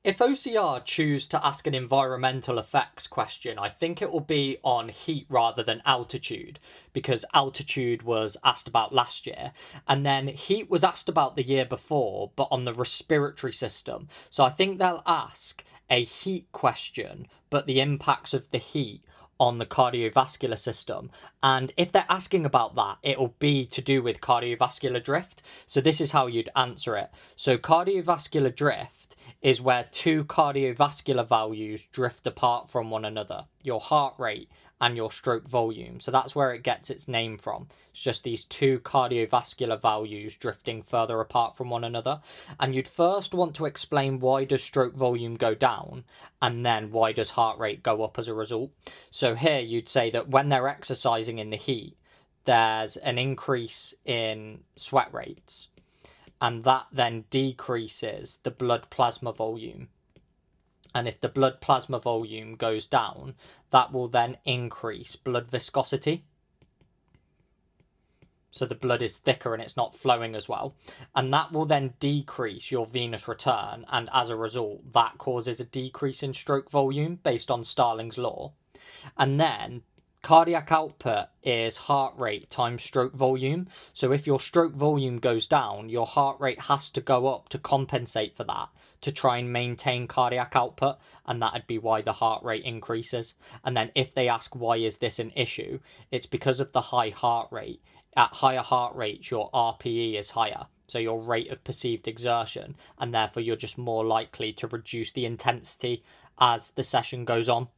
If OCR choose to ask an environmental effects question, I think it will be on heat rather than altitude, because altitude was asked about last year, and then heat was asked about the year before, but on the respiratory system. So I think they'll ask a heat question, but the impacts of the heat on the cardiovascular system. And if they're asking about that, it'll be to do with cardiovascular drift. So this is how you'd answer it. So cardiovascular drift is where two cardiovascular values drift apart from one another, your heart rate and your stroke volume. So that's where it gets its name from. It's just these two cardiovascular values drifting further apart from one another. And you'd first want to explain why does stroke volume go down, and then why does heart rate go up as a result. So here you'd say that when they're exercising in the heat, there's an increase in sweat rates, and that then decreases the blood plasma volume. And if the blood plasma volume goes down, that will then increase blood viscosity. So the blood is thicker and it's not flowing as well. And that will then decrease your venous return. And as a result, that causes a decrease in stroke volume based on Starling's law. And then cardiac output is heart rate times stroke volume. So if your stroke volume goes down, your heart rate has to go up to compensate for that, to try and maintain cardiac output, and that'd be why the heart rate increases. And then if they ask why is this an issue, it's because of the high heart rate. At higher heart rates, your RPE is higher, so your rate of perceived exertion, and therefore you're just more likely to reduce the intensity as the session goes on.